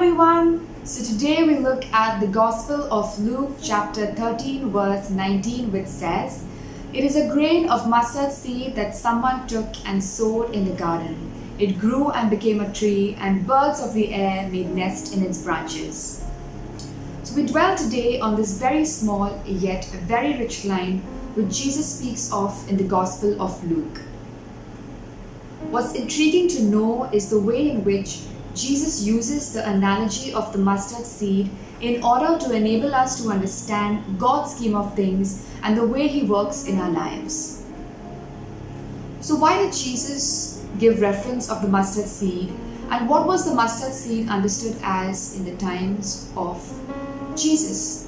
everyone. So today we look at the Gospel of Luke chapter 13 verse 19, which says, "It is a grain of mustard seed that someone took and sowed in the garden. It grew and became a tree, and birds of the air made nest in its branches." So we dwell today on this very small yet very rich line which Jesus speaks of in the Gospel of Luke. What's intriguing to know is the way in which Jesus uses the analogy of the mustard seed in order to enable us to understand God's scheme of things and the way He works in our lives. So why did Jesus give reference of the mustard seed, and what was the mustard seed understood as in the times of Jesus?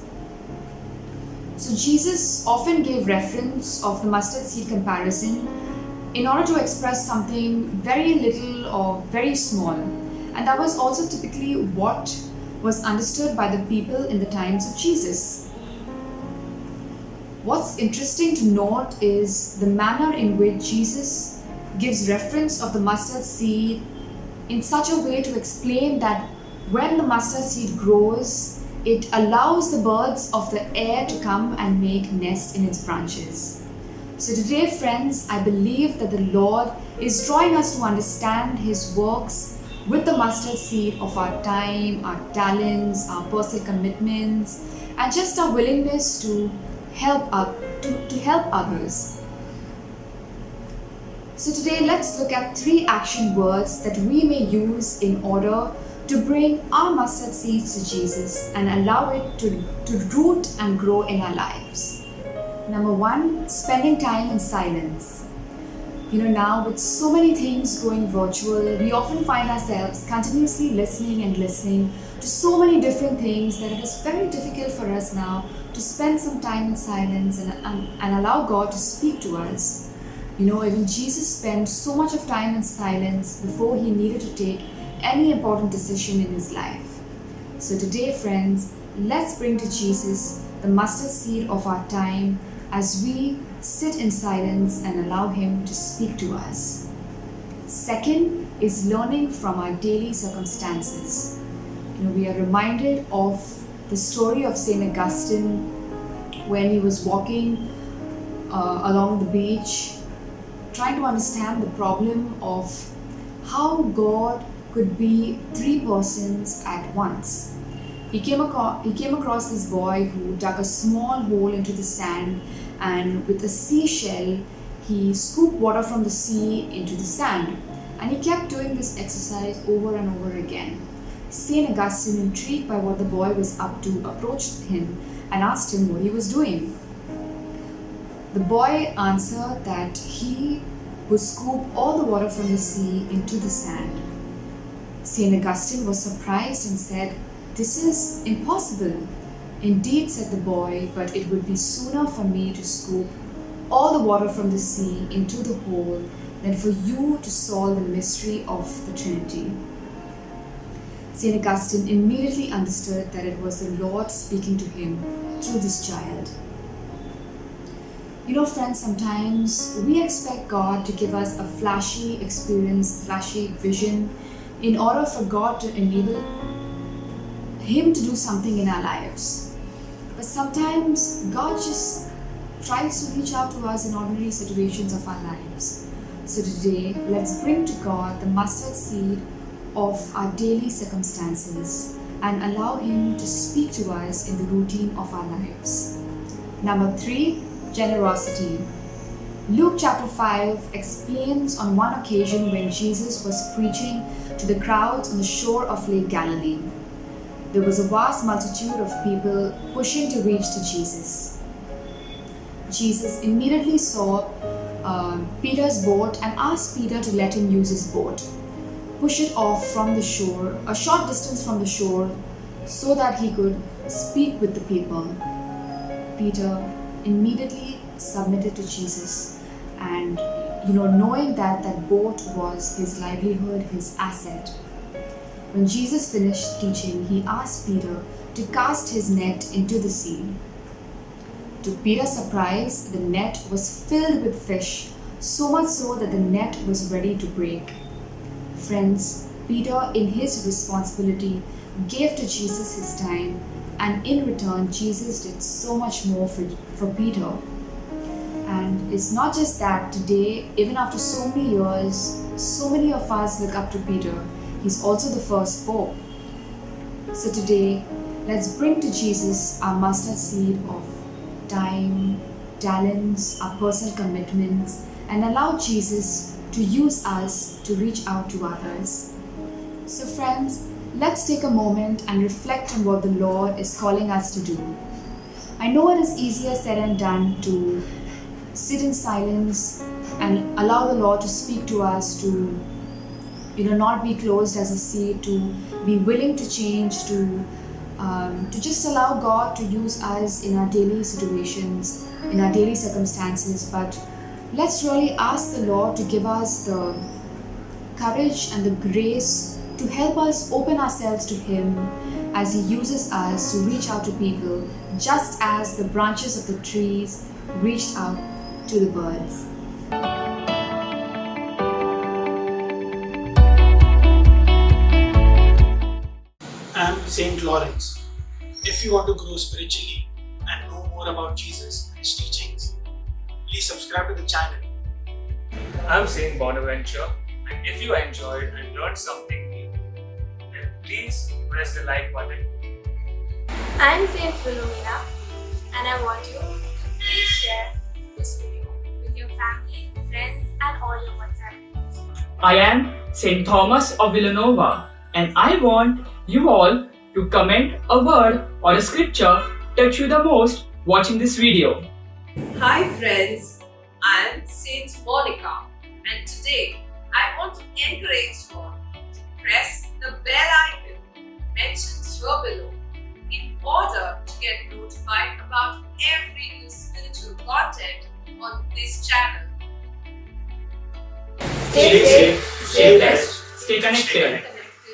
So Jesus often gave reference of the mustard seed comparison in order to express something very little or very small. And that was also typically what was understood by the people in the times of Jesus. What's interesting to note is the manner in which Jesus gives reference of the mustard seed in such a way to explain that when the mustard seed grows, it allows the birds of the air to come and make nest in its branches. So today, friends, I believe that the Lord is drawing us to understand His works with the mustard seed of our time, our talents, our personal commitments, and just our willingness to help others. So today, let's look at 3 action words that we may use in order to bring our mustard seeds to Jesus and allow it to root and grow in our lives. Number 1, spending time in silence. Now with so many things going virtual, we often find ourselves continuously listening to so many different things that it is very difficult for us now to spend some time in silence and allow God to speak to us. Even Jesus spent so much of time in silence before He needed to take any important decision in His life. So today, friends, let's bring to Jesus the mustard seed of our time as we sit in silence and allow Him to speak to us. Second is learning from our daily circumstances. We are reminded of the story of St. Augustine when he was walking along the beach, trying to understand the problem of how God could be 3 persons at once. He came across this boy who dug a small hole into the sand, and with a seashell, he scooped water from the sea into the sand. And he kept doing this exercise over and over again. St. Augustine, intrigued by what the boy was up to, approached him and asked him what he was doing. The boy answered that he would scoop all the water from the sea into the sand. St. Augustine was surprised and said, "This is impossible." "Indeed," said the boy, "but it would be sooner for me to scoop all the water from the sea into the hole than for you to solve the mystery of the Trinity." St. Augustine immediately understood that it was the Lord speaking to him through this child. Friends, sometimes we expect God to give us a flashy experience, flashy vision, in order for God to enable Him to do something in our lives. But sometimes God just tries to reach out to us in ordinary situations of our lives. So today, let's bring to God the mustard seed of our daily circumstances and allow Him to speak to us in the routine of our lives. Number 3, generosity. Luke chapter 5 explains on one occasion when Jesus was preaching to the crowds on the shore of Lake Galilee. There was a vast multitude of people pushing to reach to Jesus. Jesus immediately saw Peter's boat and asked Peter to let him use his boat, push it off from the shore, a short distance from the shore, so that he could speak with the people. Peter immediately submitted to Jesus, and knowing that that boat was his livelihood, his asset. When Jesus finished teaching, He asked Peter to cast his net into the sea. To Peter's surprise, the net was filled with fish, so much so that the net was ready to break. Friends, Peter, in his responsibility, gave to Jesus his time, and in return, Jesus did so much more for Peter. And it's not just that today, even after so many years, so many of us look up to Peter. He's also the first pope. So today, let's bring to Jesus our mustard seed of time, talents, our personal commitments, and allow Jesus to use us to reach out to others. So friends, let's take a moment and reflect on what the Lord is calling us to do. I know it is easier said and done to sit in silence and allow the Lord to speak to us, to not be closed as a seed, to be willing to change, to just allow God to use us in our daily situations, in our daily circumstances. But let's really ask the Lord to give us the courage and the grace to help us open ourselves to Him as He uses us to reach out to people, just as the branches of the trees reached out to the birds. I'm Saint Lawrence. If you want to grow spiritually and know more about Jesus and His teachings, please subscribe to the channel. I'm Saint Bonaventure, and if you enjoyed and learned something new, then please press the like button. I'm Saint Philomena, and I want you to please share this video with your family, friends, and all your WhatsApp groups. I am Saint Thomas of Villanova, and I want you all to comment a word or a scripture touch you the most watching this video. Hi friends, I am Saint Monica, and today I want to encourage you all to press the bell icon mentioned here below in order to get notified about every new spiritual content on this channel. Stay safe, stay blessed, stay connected.